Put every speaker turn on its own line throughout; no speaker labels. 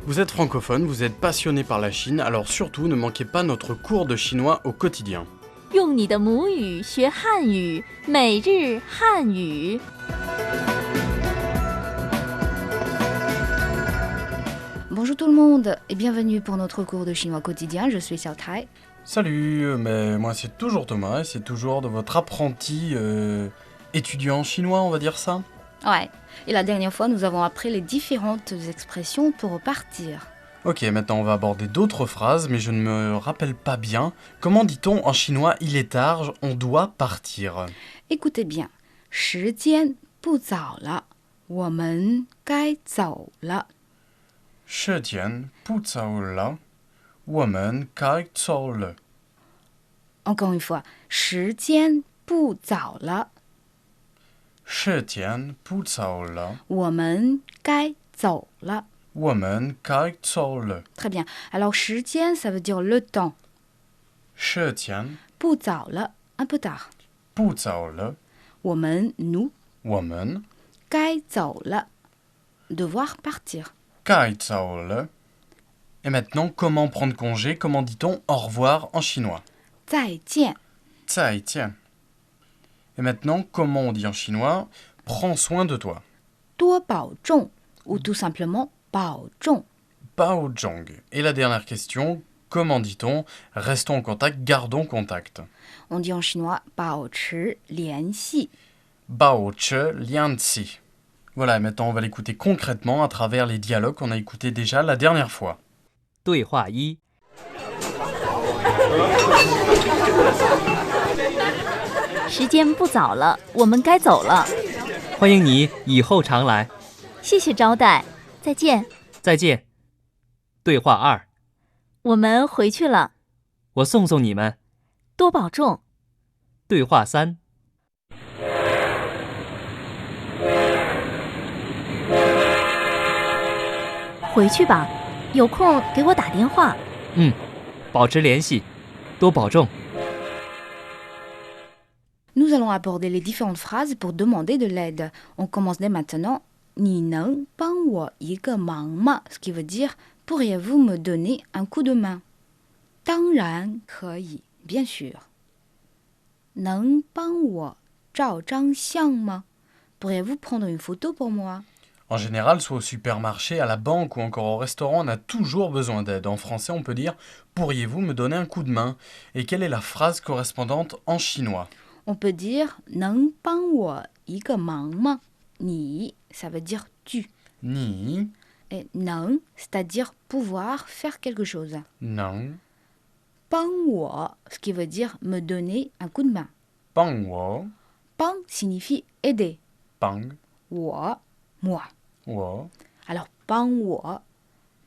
Vous êtes francophone, vous êtes passionné par la Chine, alors surtout ne manquez pas notre cours de chinois au quotidien.
用你的母语学汉语，每日汉语。
Bonjour tout le monde et bienvenue pour notre cours de chinois quotidien, je suis Xiao Tai.
Salut, mais moi c'est toujours Thomas, et c'est toujours de votre apprenti étudiant chinois, on va dire ça.
Ouais, et la dernière fois nous avons appris les différentes expressions pour partir.
Ok, maintenant on va aborder d'autres phrases, mais je ne me rappelle pas bien. Comment dit-on en chinois il est tard, on doit partir?
Écoutez bien, 时间不早了，我们该走了。
时间不早了，我们该走了。
Encore une fois, 时间不早了，
时间不早了，
我们该走了。
我们该走了。
Très bien. Alors 时间 ça veut dire le temps.
时间
不早了 un peu tard.
不早了，
我们 nous
我们
该走了 devoir partir.
该走了。Et maintenant, comment prendre congé? Comment dit-on au revoir en chinois?
再见。
再见. Et maintenant, comment on dit en chinois? Prends soin de toi.
多保重 ou tout simplement 保重。
Bao zhong. Et la dernière question, comment dit-on? Restons en contact, gardons contact.
On dit en chinois 保持联系。
Bao che lian ci. Voilà, et maintenant on va l'écouter concrètement à travers les dialogues qu'on a écoutés déjà la dernière fois.
对话一，
时间不早了，我们该走了。
欢迎你以后常来，
谢谢招待，再见。
再见。对话二，
我们回去了，
我送送你们。
多保重。
对话三，
回去吧，有空给我打电话。
保持联系，多保重。
Nous allons aborder les différentes phrases pour demander de l'aide. On commence dès maintenant. 你能帮我一个忙吗 Ce qui veut dire pourriez-vous me donner un coup de main 当然可以 bien sûr. 能帮我照张相吗 Pourriez-vous prendre une photo pour moi
En général, soit au supermarché, à la banque ou encore au restaurant, on a toujours besoin d'aide. En français, on peut dire « Pourriez-vous me donner un coup de main ?» Et quelle est la phrase correspondante en chinois?
On peut dire 能帮我一个忙吗你 ça veut dire tu.
Ni,
Et 能 c'est-à-dire pouvoir faire quelque chose.
nang,
帮我 ce qui veut dire me donner un coup de main.
bang wo,
帮 signifie aider.
bang,
我 moi.
wo,
Alors 帮我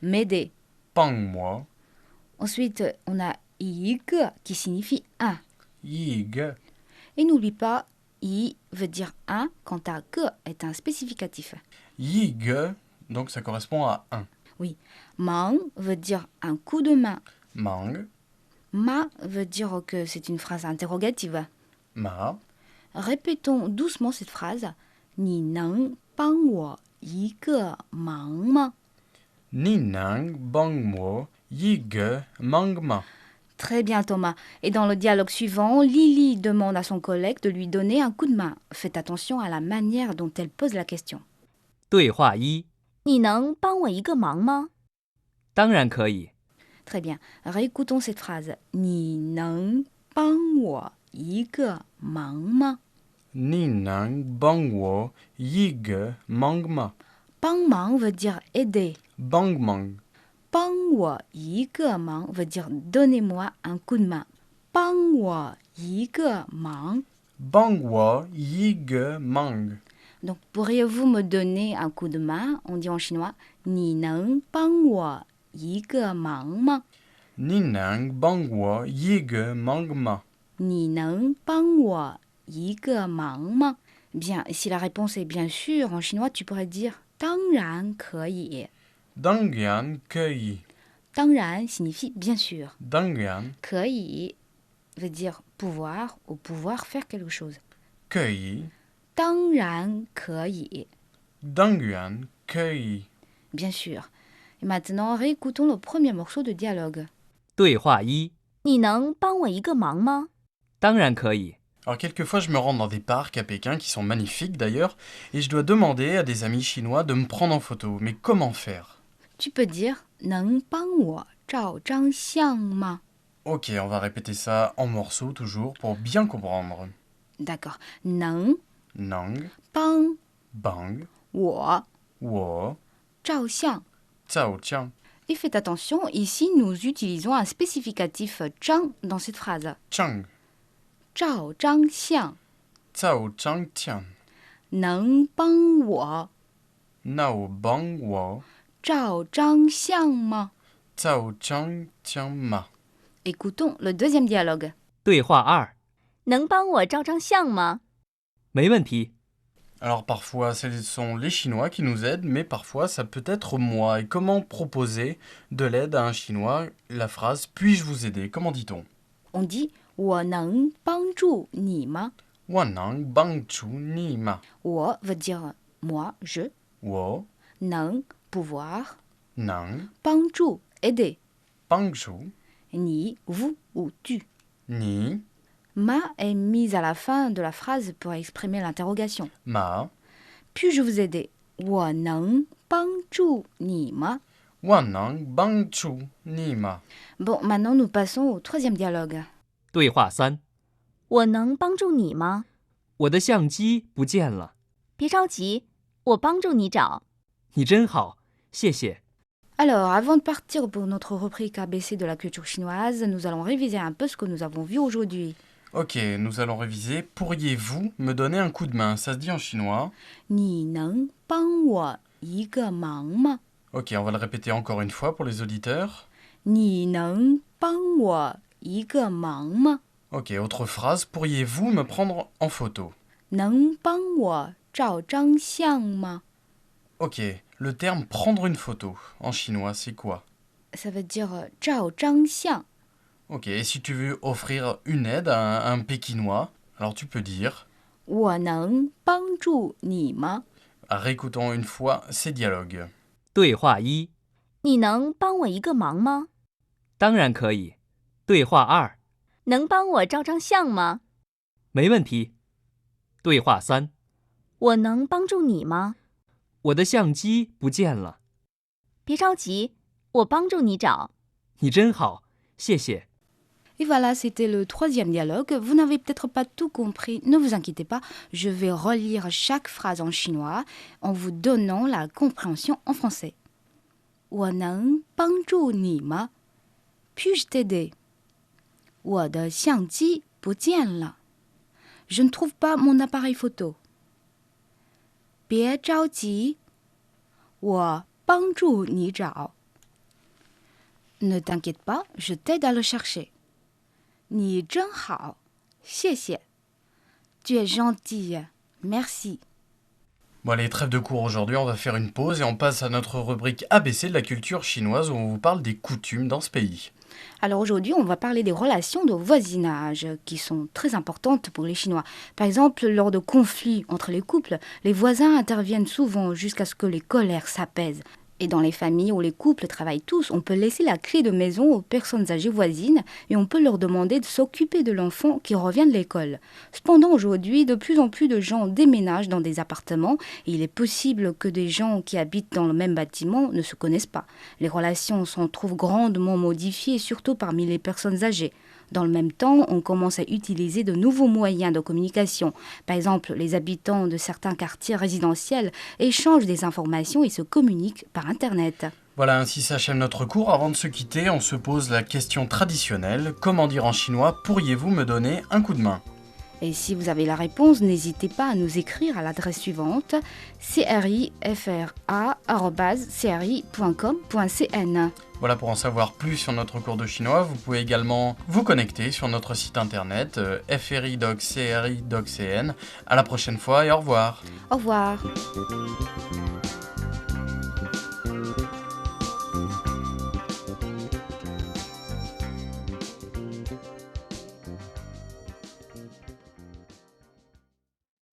m'aider.
bang wo,
Ensuite, on a 一个 qui signifie un.
yig,
Et n'oublie pas, i veut dire un, quant à que est un spécificatif.
yig, donc ça correspond à un.
Mang veut dire un coup de main.
Mang,
Ma veut dire que c'est une phrase interrogative.
ma,
Répétons doucement cette phrase. 你能帮我一个忙吗
ni nang, bang wo, yig, mang ma.
Très bien Thomas. Et dans le dialogue suivant, Lily demande à son collègue de lui donner un coup de main. Faites attention à la manière dont elle pose la question.
对话一，
你能帮我一个忙吗？
当然可以。
Très bien. Réécoutons cette phrase. 你能帮我一个忙吗
Ni nang, bang wo, yig, mang ma.
帮忙 veut dire aider.
Bang mang,
帮我一个忙 veut dire donnez-moi un coup de main. 帮我一个忙
bang wo, yig, mang.
Donc, pourriez-vous me donner un coup de main On dit en chinois, 你能帮我一个忙吗
Ni nang, bang wo, yig, mang ma.
你能帮我一个忙吗 Bien, et si la réponse est bien sûr, en chinois, tu pourrais dire 当然可以.
Dangyan, kei.
当然 signifie bien sûr.
Dangyan,
可以 veut dire pouvoir ou pouvoir faire quelque chose.
kei.
当然可以.
Dangyan, kei.
Bien sûr. Et maintenant, réécoutons le premier morceau de dialogue.
对话一，
你能帮我一个忙吗？
当然可以。
Alors quelquefois je me rends dans des parcs à Pékin qui sont magnifiques d'ailleurs, et je dois demander à des amis chinois de me prendre en photo. Mais comment faire?
Tu peux dire 能帮我照张相吗
Ok, on va répéter ça en morceaux toujours pour bien comprendre.
D'accord. 能
Nang,
帮
bang,
我
wo,
照相
cao tiang,
Et faites attention, ici nous utilisons un spécificatif 张 dans cette phrase.
chang,
照张相
cao chang tian,
能帮我
nao bang wo,
照张相吗
cao chang tiang ma.
Écoutons le deuxième dialogue.
对话二，
能帮我照张相吗？
没问题。
Alors parfois ce sont les Chinois qui nous aident, mais parfois ça peut être moi. Et comment proposer de l'aide à un Chinois? La phrase puis-je vous aider? Comment dit-on?
On dit 我能帮助你吗
Wanang bang chu ni ma.
我 veut dire moi, je.
Wo,
能 pouvoir.
nang,
帮助 aider.
bang chu,
Ni, vous ou tu.
ni,
Ma est mise à la fin de la phrase pour exprimer l'interrogation.
ma,
Puis-je vous aider 我能帮助你吗
wanang bang chu ni ma.
Bon, maintenant nous passons au troisième dialogue.
对话三，
我能帮助你吗？
我的相机不见了，
别着急，我帮助你找。
你真好，谢谢。
Alors, avant de partir pour notre rubrique ABC de la culture chinoise, nous allons réviser un peu ce que nous avons vu aujourd'hui.
Ok, nous allons réviser. Pourriez-vous me donner un coup de main? Ça se dit en chinois.
你能帮我一个忙吗
Ok, on va le répéter encore une fois pour les auditeurs.
你能帮我一个忙吗
Ok, autre phrase. Pourriez-vous me prendre en photo?
能帮我照张相吗
Ok, le terme prendre une photo en chinois, c'est quoi?
Ça veut dire 照张相
Ok, et si tu veux offrir une aide à un Pékinois, alors tu peux dire,
我能帮助你吗
réécoutons une fois ces dialogues.
对话一，
你能帮我一个忙吗？
当然可以。对话二，
能帮我照张相吗？
没问题。对话三，
我能帮助你吗？
我的相机不见了，
别着急，我帮助你找。
你真好，谢谢。
Et voilà, c'était le troisième dialogue. Vous n'avez peut-être pas tout compris, ne vous inquiétez pas. Je vais relire chaque phrase en chinois en vous donnant la compréhension en français. 我能帮助你吗 Puis-je t'aider 我的相机不见了 Je ne trouve pas mon appareil photo. 别着急，我帮助你找。Ne t'inquiète pas, je t'aide à le chercher. 你真好，谢谢。Tu es gentille, merci.
Bon allez, trêve de cours aujourd'hui, on va faire une pause et on passe à notre rubrique ABC de la culture chinoise où on vous parle des coutumes dans ce pays.
Alors aujourd'hui, on va parler des relations de voisinage qui sont très importantes pour les Chinois. Par exemple, lors de conflits entre les couples, les voisins interviennent souvent jusqu'à ce que les colères s'apaisent. Et dans les familles où les couples travaillent tous, on peut laisser la clé de maison aux personnes âgées voisines et on peut leur demander de s'occuper de l'enfant qui revient de l'école. Cependant, aujourd'hui, de plus en plus de gens déménagent dans des appartements et il est possible que des gens qui habitent dans le même bâtiment ne se connaissent pas. Les relations s'en trouvent grandement modifiées, surtout parmi les personnes âgées. Dans le même temps, on commence à utiliser de nouveaux moyens de communication. Par exemple, les habitants de certains quartiers résidentiels échangent des informations et se communiquent par Internet.
Voilà, ainsi s'achève notre cours. Avant de se quitter, on se pose la question traditionnelle. Comment dire en chinois, pourriez-vous me donner un coup de main?
Et si vous avez la réponse, n'hésitez pas à nous écrire à l'adresse suivante crifra@cri.com.cn.
Voilà, pour en savoir plus sur notre cours de chinois, vous pouvez également vous connecter sur notre site internet fri.doc.cri.doc.cn. À la prochaine fois et au revoir.
Au revoir.